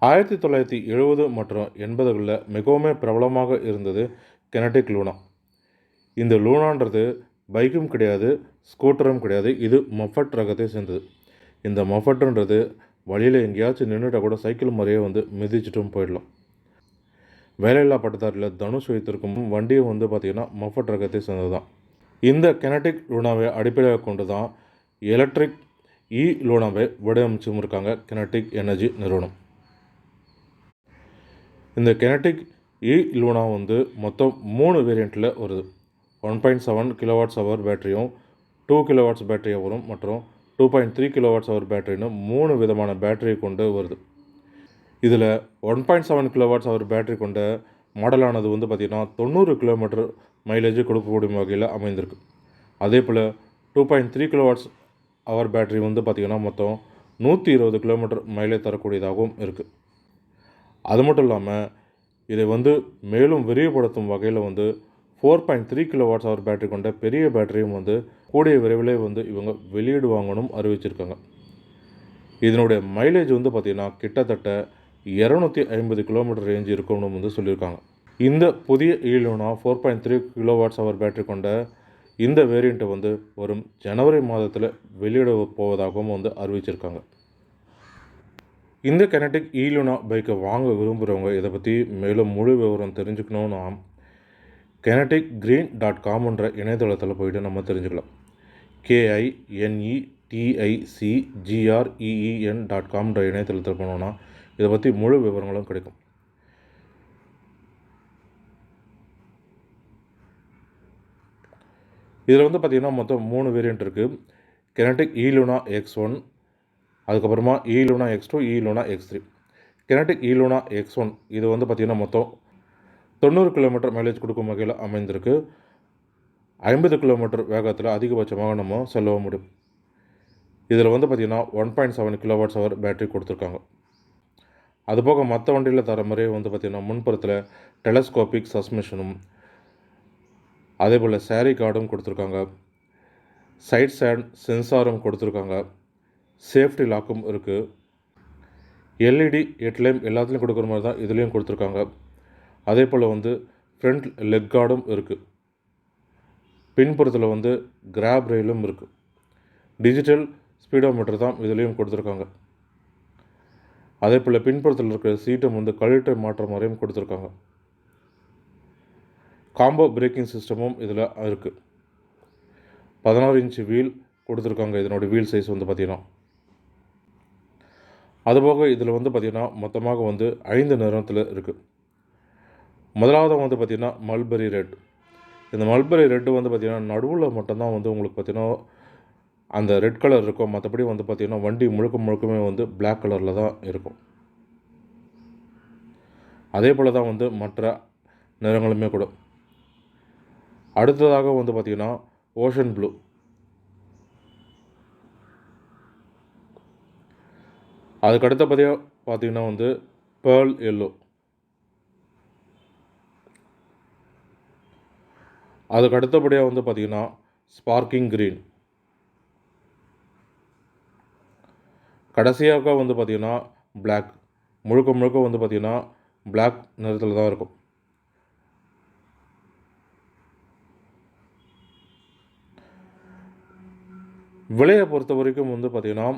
1970 மற்றும் 80களில் மிகவும் பிரபலமாக இருந்தது கினெடிக் லூனா. இந்த லூனான்றது பைக்கும் கிடையாது, ஸ்கூட்டரும் கிடையாது. இது மொஃபட் ரகத்தை சேர்ந்தது. இந்த மொஃபட்டுன்றது வழியில் எங்கேயாச்சும் நின்றுட்டால் கூட சைக்கிள் முறையே மிதிச்சிட்டும் போயிடலாம். வேலையில்லா பட்டதாரியில் தனுஷ் வைத்திருக்கும் வண்டியை பார்த்திங்கன்னா மொஃபட் ரகத்தை சேர்ந்தது தான். இந்த கினெடிக் லூனாவை அடிப்படையாக கொண்டு தான் எலக்ட்ரிக் லூனாவை வடிவமைச்சும் இருக்காங்க கினெடிக் எனர்ஜி நிறுவனம். இந்த கினெடிக் லூனா மொத்தம் 3 வேரியண்ட்டில் வருது. 1.7 kWh பேட்டரியும், 2 kW பேட்டரியும் வரும் மற்றும் 2.3 kWh பேட்டரின்னு 3 விதமான பேட்டரியை கொண்டு வருது. இதில் 1.7 kWh பேட்டரி கொண்ட மாடலானது பார்த்திங்கன்னா 90 km மைலேஜ் கொடுக்கக்கூடிய வகையில் அமைந்திருக்கு. அதே போல் 2.3 kWh பேட்டரி பார்த்திங்கன்னா மொத்தம் 120 km மைலேஜ் தரக்கூடியதாகவும் இருக்குது. அது மட்டும் இல்லாமல் இதை மேலும் விரிவுபடுத்தும் வகையில் 4.3 kWh பேட்டரி கொண்ட பெரிய பேட்டரியும் கூடிய விரைவில் இவங்க வெளியிடுவாங்கன்னு அறிவிச்சிருக்காங்க. இதனுடைய மைலேஜ் பார்த்திங்கன்னா கிட்டத்தட்ட 250 km ரேஞ்ச் இருக்கும்னு சொல்லியிருக்காங்க. இந்த புதிய லூனா 4.3 kWh பேட்டரி கொண்ட இந்த வேரியண்ட்டை வரும் ஜனவரி மாதத்தில் வெளியிட போவதாகவும் அறிவிச்சிருக்காங்க. இந்த கினெடிக் லூனா பைக்கை வாங்க விரும்புகிறவங்க இதை பற்றி மேலும் முழு விவரம் தெரிஞ்சுக்கணுன்னா kineticgreen.comன்ற இணையதளத்தில் போய்ட்டு நம்ம தெரிஞ்சுக்கலாம். kineticgreen.comன்ற இணையதளத்தில் போனோன்னா இதை பற்றி முழு விவரங்களும் கிடைக்கும். இதில் பார்த்திங்கன்னா மொத்தம் 3 வேரியண்ட் இருக்குது. கினெடிக் லூனா X1, அதுக்கப்புறமா Luna X2, Luna X3. Kinetic Luna X1 இது பார்த்திங்கன்னா மொத்தம் 90 km மைலேஜ் கொடுக்கும் வகையில் அமைந்திருக்கு. 50 km வேகத்தில் அதிகபட்சமாக நம்ம செல்ல முடியும். இதில் பார்த்திங்கன்னா 1.7 kWh பேட்டரி கொடுத்துருக்காங்க. அதுபோக மற்ற வண்டியில் தர மாதிரியே பார்த்திங்கன்னா முன்புறத்தில் டெலஸ்கோபிக் சஸ்பென்ஷனும், அதே போல் சாரி கார்டும் கொடுத்துருக்காங்க. சைட் ஸ்டாண்ட் சென்சாரும் கொடுத்துருக்காங்க. சேஃப்டி லாக்கும் இருக்குது. LED ஹெட்லைட் எல்லாத்துலேயும் கொடுக்குற மாதிரி தான் இதுலேயும் கொடுத்துருக்காங்க. அதே போல் ஃப்ரண்ட் லெக் கார்டும் இருக்குது. பின்புறத்தில் கிராப் ரெயிலும் இருக்குது. டிஜிட்டல் ஸ்பீடோமீட்டர் தான் இதுலேயும் கொடுத்துருக்காங்க. அதே போல் பின்புறத்தில் இருக்கிற சீட்டும் கழுத்தை மாற்ற மாதிரியும் கொடுத்துருக்காங்க. காம்போ பிரேக்கிங் சிஸ்டமும் இதில் இருக்குது. 16 இன்ச் வீல் கொடுத்துருக்காங்க. இதனோட வீல் சைஸ் பார்த்திங்கன்னா அதுபோக இதில் பார்த்திங்கன்னா மொத்தமாக 5 நிறத்தில் இருக்குது. முதலாவது பார்த்திங்கன்னா மல்பெரி ரெட். இந்த மல்பெரி ரெட்டு பார்த்திங்கன்னா நடுவில் மட்டும்தான் உங்களுக்கு பார்த்திங்கன்னா அந்த ரெட் கலர் இருக்கும். மற்றபடி பார்த்திங்கன்னா வண்டி முழுக்கமே பிளாக் கலரில் தான் இருக்கும். அதே போல் தான் மற்ற நிறங்களுமே கூட. அடுத்ததாக பார்த்திங்கன்னா ஓஷன் ப்ளூ. அதுக்கு அடுத்தபடியாக பார்த்திங்கன்னா பேர்ல் எல்லோ. அதுக்கு அடுத்தபடியாக பார்த்திங்கன்னா ஸ்பார்க்கிங் க்ரீன். கடைசியாக பார்த்திங்கன்னா பிளாக். முழுக்க பார்த்திங்கன்னா பிளாக் நிறத்தில் தான் இருக்கும். விலையை பொறுத்த வரைக்கும் பார்த்திங்கன்னா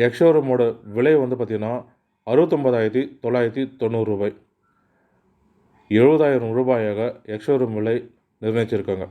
எக்ஷோரூமோட விலை பார்த்திங்கன்னா 69,990 ரூபாய். 70,000 ரூபாயாக எக்ஷோரூம் விலை நிர்ணயிச்சிருக்காங்க.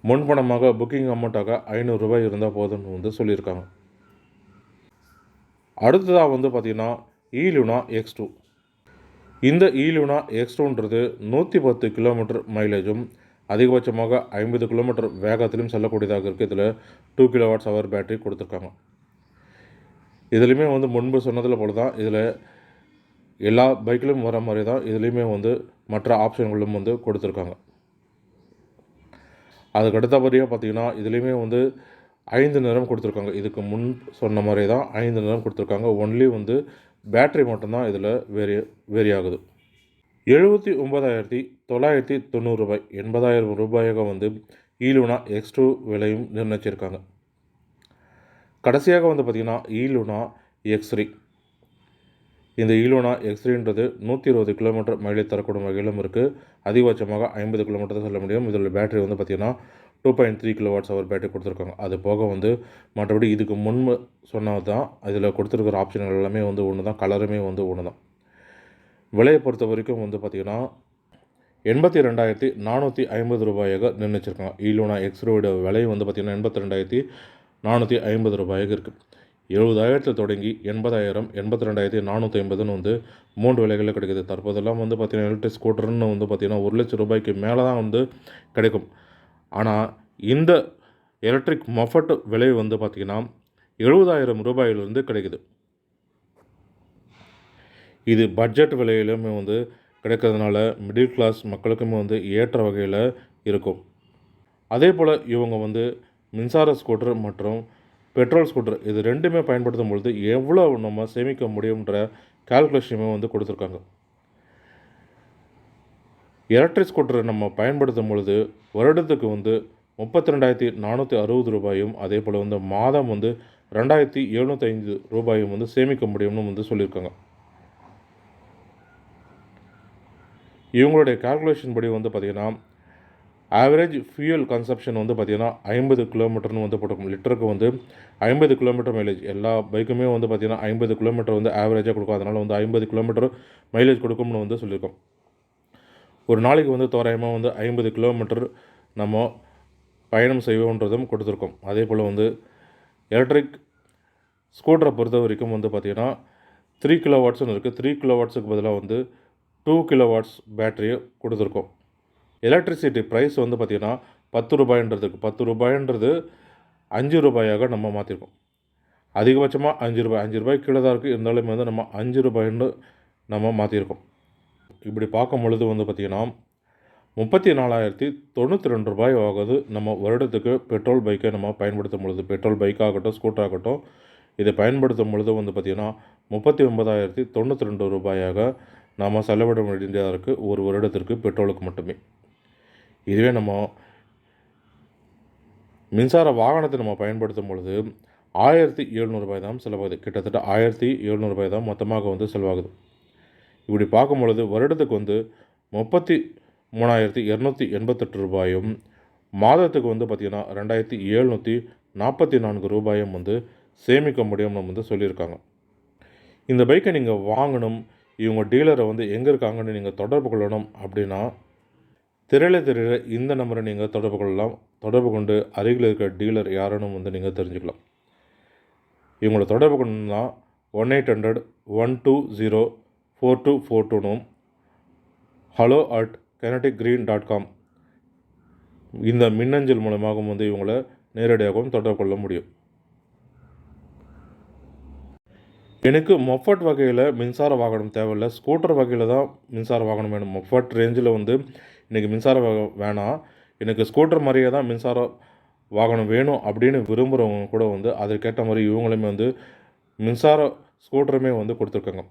முன்பணமாக புக்கிங் அமௌண்ட்டாக 500 ரூபாய் இருந்தால் போதும்னு சொல்லியிருக்காங்க. அடுத்ததாக பார்த்திங்கன்னா லூனா X2. இந்த லூனா X2ன்றது 110 km மைலேஜும் அதிகபட்சமாக 50 km வேகத்திலும் செல்லக்கூடியதாக இருக்குது. இதில் 2 kWh பேட்டரி கொடுத்துருக்காங்க. இதுலேயுமே முன்பு சொன்னதில் போல தான் இதில் எல்லா பைக்கிலும் வர மாதிரி தான் இதுலேயுமே மற்ற ஆப்ஷன்களும் கொடுத்துருக்காங்க. அதுக்கு அடுத்தபடியாக பார்த்திங்கன்னா இதுலேயுமே 5 நிறம் கொடுத்துருக்காங்க. இதுக்கு முன் சொன்ன மாதிரி தான் 5 நிறம் கொடுத்துருக்காங்க. ஒன்லி பேட்டரி மட்டும்தான் இதில் வேரி ஆகுது. 79,990 ரூபாய், 80,000 ரூபாயாக லூனா X2 விலையும் நிர்ணயிச்சிருக்காங்க. கடைசியாக பார்த்திங்கன்னா லூனா X3. இந்த ஈலோனா எக்ஸ்3ன்றது 120 கிலோமீட்டர் மைலேஜ் தரக்கூடிய வகையிலும் இருக்குது. அதிகபட்சமாக 50 கிலோமீட்டர் தான் செல்ல முடியும். இதில் பேட்டரி வந்து பார்த்திங்கன்னா 2.3 கிலோவாட்ஸ் ஹவர் பேட்டரி கொடுத்துருக்காங்க. அது போக வந்து மற்றபடி இதுக்கு முன்பு சொன்னது தான் இதில் கொடுத்துருக்கிற ஆப்ஷன்கள் எல்லாமே வந்து ஒன்று தான், கலருமே வந்து ஒன்று தான். விலையை பொறுத்த வரைக்கும் வந்து பார்த்திங்கன்னா 82,450 ரூபாயாக நிர்ணயிச்சிருக்காங்க. ஈலோனா எக்ஸ்3வோட விலை வந்து பார்த்திங்கன்னா 82,450 ரூபாயாக இருக்குது. 70,000 தொடங்கி 80,000, 82,450ன்னு வந்து 3 விலைகளில் கிடைக்குது. தற்போதெல்லாம் வந்து பார்த்திங்கன்னா எலக்ட்ரிக் ஸ்கூட்டர்னு வந்து பார்த்திங்கன்னா 1,00,000 ரூபாய்க்கு மேலே தான் வந்து கிடைக்கும். ஆனால் இந்த எலக்ட்ரிக் மொஃபட் விலை வந்து பார்த்திங்கன்னா 70,000 ரூபாயிலிருந்து கிடைக்குது. இது பட்ஜெட் விலையிலுமே வந்து கிடைக்கிறதுனால மிடில் கிளாஸ் மக்களுக்குமே வந்து ஏற்ற வகையில் இருக்கும். அதே போல் இவங்க வந்து மின்சார ஸ்கூட்டர் மற்றும் பெட்ரோல் ஸ்கூட்டர் இது ரெண்டுமே பயன்படுத்தும் பொழுது எவ்வளோ நம்ம சேமிக்க முடியுன்ற கால்குலேஷனுமே வந்து கொடுத்துருக்காங்க. எலக்ட்ரிக் ஸ்கூட்டரை நம்ம பயன்படுத்தும் பொழுது வருடத்துக்கு வந்து 32,460 ரூபாயும், அதே போல் வந்து மாதம் வந்து 2,705 ரூபாயும் வந்து சேமிக்க முடியும்னு வந்து சொல்லியிருக்காங்க. இவங்களுடைய கால்குலேஷன் படி வந்து பார்த்திங்கன்னா ஆவரேஜ் ஃபியூயல் கன்சப்ஷன் வந்து பார்த்திங்கன்னா 50 கிலோமீட்டர்னு வந்து போட்டிருக்கும். லிட்டருக்கு வந்து 50 கிலோமீட்டர் மைலேஜ். எல்லா பைக்குமே வந்து பார்த்திங்கன்னா 50 கிலோமீட்டர் வந்து ஆவரேஜாக கொடுக்கும். அதனால் வந்து 50 கிலோமீட்டர் மைலேஜ் கொடுக்கும்னு வந்து சொல்லியிருக்கோம். ஒரு நாளைக்கு வந்து தோராயமாக வந்து 50 கிலோமீட்டர் நம்ம பயணம் செய்வோன்றதும் கொடுத்துருக்கோம். அதே போல் வந்து எலக்ட்ரிக் ஸ்கூட்டரை பொறுத்த வரைக்கும் வந்து பார்த்திங்கன்னா 3 கிலோவாட்ஸ்னு இருக்குது. 3 கிலோவாட்ஸுக்கு பதிலாக வந்து 2 கிலோவாட்ஸ் பேட்டரியை கொடுத்துருக்கோம். எலக்ட்ரிசிட்டி ப்ரைஸ் வந்து பார்த்திங்கன்னா 10 ரூபாயின்றதுக்கு 10 ரூபாயின்றது 5 ரூபாயாக நம்ம மாற்றிருக்கோம். அதிகபட்சமாக 5 ரூபாய் 5 ரூபாய்க்கு கீழே தான் இருக்குது. இருந்தாலுமே வந்து நம்ம 5 ரூபாயின்னு நம்ம மாற்றிருக்கோம். இப்படி பார்க்கும் பொழுது வந்து பார்த்திங்கன்னா 34,092 ரூபாய் ஆகுது நம்ம வருடத்துக்கு பெட்ரோல் பைக்கை நம்ம பயன்படுத்தும் பொழுது. பெட்ரோல் பைக்காகட்டும் ஸ்கூட்டர் ஆகட்டும் இதை பயன்படுத்தும் பொழுது வந்து பார்த்திங்கன்னா 39,092 ரூபாயாக நாம் செலவிட வேண்டியதாக இருக்குது ஒரு வருடத்திற்கு பெட்ரோலுக்கு மட்டுமே. இதுவே நம்ம மின்சார வாகனத்தை நம்ம பயன்படுத்தும் பொழுது 1,700 ரூபாய் தான் செலவாகுது. கிட்டத்தட்ட 1,700 ரூபாய் தான் மொத்தமாக வந்து செலவாகுது. இப்படி பார்க்கும் பொழுது வருடத்துக்கு வந்து 33,288 ரூபாயும், மாதத்துக்கு வந்து பார்த்திங்கன்னா 2,744 ரூபாயும் வந்து சேமிக்க முடியும்னு வந்து சொல்லியிருக்காங்க. இந்த பைக்கை நீங்கள் வாங்கணும், இவங்க டீலரை வந்து எங்கே இருக்காங்கன்னு நீங்கள் தொடர்பு கொள்ளணும் அப்படின்னா திரையில இந்த நம்பரை நீங்கள் தொடர்பு கொள்ளலாம். தொடர்பு கொண்டு அருகில் இருக்கிற டீலர் யாருன்னு வந்து நீங்கள் தெரிஞ்சுக்கலாம். இவங்களை தொடர்பு கொள்ளணும்னா 1-800-120-4242னும் hello@kineticgreen.com இந்த மின்னஞ்சல் மூலமாகவும் வந்து இவங்களை நேரடியாகவும் தொடர்பு கொள்ள முடியும். எனக்கு மொஃபட் வகையில் மின்சார வாகனம் தேவையில்லை, ஸ்கூட்டர் வகையில் தான் மின்சார வாகனம் வேணும். மொஃபட் ரேஞ்சில் வந்து இன்றைக்கி மின்சார வேணாம், எனக்கு ஸ்கூட்டர் மாதிரியே தான் மின்சார வாகனம் வேணும் அப்படின்னு விரும்புகிறவங்க கூட வந்து அதற்கேற்ற மாதிரி இவங்களுமே வந்து மின்சார ஸ்கூட்டருமே வந்து கொடுத்துருக்காங்க.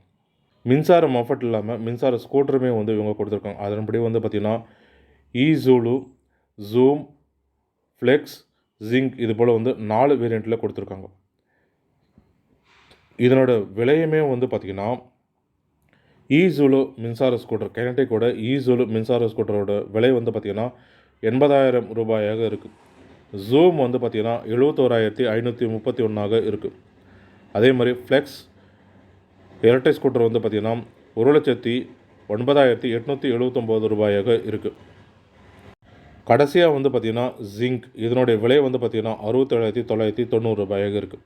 மின்சார மொஃபட் இல்லாமல் மின்சார ஸ்கூட்டருமே வந்து இவங்க கொடுத்துருக்காங்க. அதன்படி வந்து பார்த்திங்கன்னா ஈசூலு, ஜூம், ஃப்ளெக்ஸ், ஜிங்க் இது போல் வந்து 4 வேரியண்ட்டில் கொடுத்துருக்காங்க. இதனோட விலையுமே வந்து பார்த்திங்கன்னா ஈசூலு மின்சார ஸ்கூட்டர் கைனடிக்கோட ஈசூலு மின்சார ஸ்கூட்டரோட விலை வந்து பார்த்திங்கன்னா 80,000 ரூபாயாக இருக்குது. ஜூம் வந்து பார்த்திங்கன்னா 71,531 இருக்குது. அதே மாதிரி ஃப்ளெக்ஸ் எலக்ட்ரிக் ஸ்கூட்டர் வந்து பார்த்திங்கன்னா 1,09,879 ரூபாயாக இருக்குது. கடைசியாக வந்து பார்த்திங்கன்னா ஜிங்க் இதனுடைய விலை வந்து பார்த்திங்கன்னா 67,990 ரூபாயாக இருக்குது.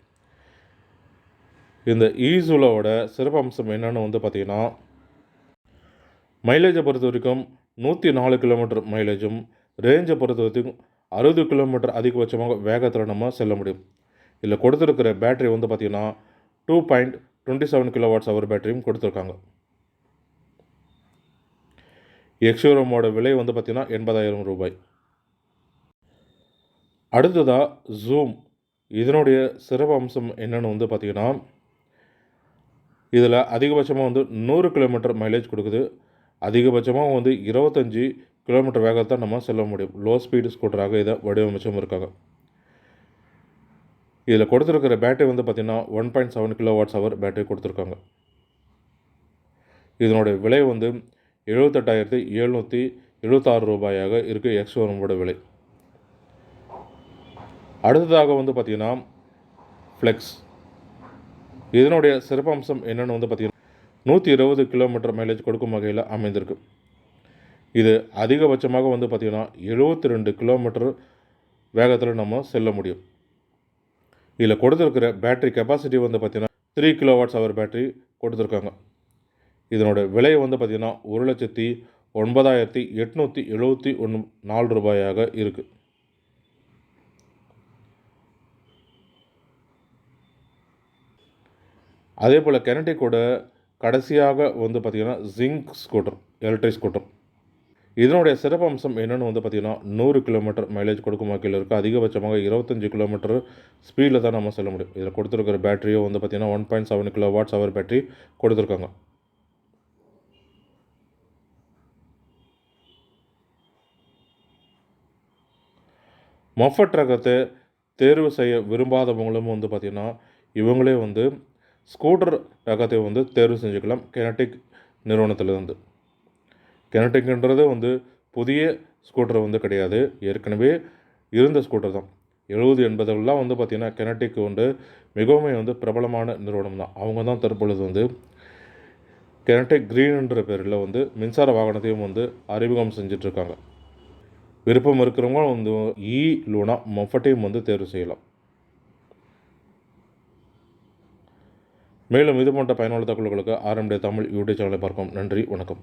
இந்த ஈசூலோட சிறப்பம்சம் என்னென்னு வந்து பார்த்திங்கன்னா மைலேஜை பொறுத்த வரைக்கும் 104 கிலோமீட்டர் மைலேஜும், ரேஞ்சை பொறுத்த வரைக்கும் 60 கிலோமீட்டர் அதிகபட்சமாக வேகத்தில் நம்ம செல்ல முடியும். இதில் கொடுத்துருக்கிற பேட்டரி வந்து பார்த்திங்கன்னா 2.27 கிலோவாட்ஸ் ஹவர் பேட்டரியும் கொடுத்துருக்காங்க. எக்ஸ்ஷோரூமோட விலை வந்து பார்த்திங்கன்னா 80,000 ரூபாய். அடுத்ததாக ஜூம் இதனுடைய சிறப்பு அம்சம் என்னென்னு வந்து பார்த்திங்கன்னா இதில் அதிகபட்சமாக வந்து 100 கிலோமீட்டர் மைலேஜ் கொடுக்குது. அதிகபட்சமாக வந்து 25 கிலோமீட்டர் வேகத்தை நம்ம செல்ல முடியும். லோ ஸ்பீடு ஸ்கூட்டராக இதை வடிவமைச்சும் இருக்காங்க. இதில் கொடுத்துருக்கிற பேட்டரி வந்து பார்த்திங்கன்னா 1.7 கிலோவாட்ஸ் ஹவர் பேட்டரி கொடுத்துருக்காங்க. இதனுடைய விலை வந்து 78,776 ரூபாயாக இருக்குது எக்ஸ்-ஷோரூமோட விலை. அடுத்ததாக வந்து பார்த்திங்கன்னா ஃப்ளெக்ஸ். இதனுடைய சிறப்பம்சம் என்னென்னு வந்து பார்த்திங்கன்னா 120 கிலோமீட்டர் மைலேஜ் கொடுக்கும் வகையில் அமைந்திருக்கு. இது அதிகபட்சமாக வந்து பார்த்திங்கன்னா 72 கிலோமீட்டர் வேகத்தில் நம்ம செல்ல முடியும். இதில் கொடுத்துருக்கிற பேட்டரி கெப்பாசிட்டி வந்து பார்த்திங்கன்னா 3 kWh பேட்டரி கொடுத்துருக்காங்க. இதனோட விலை வந்து பார்த்திங்கன்னா 1,09,874 ரூபாயாக இருக்குது. அதே போல் கினெடிக்கோட கடைசியாக வந்து பார்த்திங்கன்னா ஜிங்க் ஸ்கூட்டர், எலக்ட்ரிக் ஸ்கூட்டர். இதனுடைய சிறப்பம்சம் என்னென்னு வந்து பார்த்திங்கன்னா 100 கிலோமீட்டர் மைலேஜ் கொடுக்கும் வகையில் இருக்குது. அதிகபட்சமாக 25 கிலோமீட்டர் ஸ்பீடில் தான் நம்ம செல்ல முடியும். இதில் கொடுத்துருக்கிற பேட்டரியும் வந்து பார்த்திங்கன்னா 1.7 kWh பேட்டரி கொடுத்துருக்காங்க. மஃபட் ரகத்தை தேர்வு செய்ய விரும்பாதவங்களும் வந்து பார்த்திங்கன்னா இவங்களே வந்து ஸ்கூட்டர் ரகத்தை வந்து தேர்வு செஞ்சுக்கலாம் கினெடிக் நிறுவனத்திலிருந்து. கினெடிக்ன்றது வந்து புதிய ஸ்கூட்டர் வந்து கிடையாது, ஏற்கனவே இருந்த ஸ்கூட்டர் தான். 70-80லாம் வந்து பார்த்திங்கன்னா கினெடிக் வந்து மிகவும் வந்து பிரபலமான நிறுவனம் தான். அவங்க தான் தற்பொழுது வந்து கினெடிக் க்ரீன்ன்ற பேரில் வந்து மின்சார வாகனத்தையும் வந்து அறிமுகம் செஞ்சிட்ருக்காங்க. விருப்பம் இருக்கிறவங்க வந்து லூனா மஃபட்டையும் வந்து தேர்வு செய்யலாம். மேலும் இது போன்ற பயனுள்ள தகவல்களுக்கு RMD தமிழ் யூடியூப் சேனலை பார்க்கவும். நன்றி, வணக்கம்.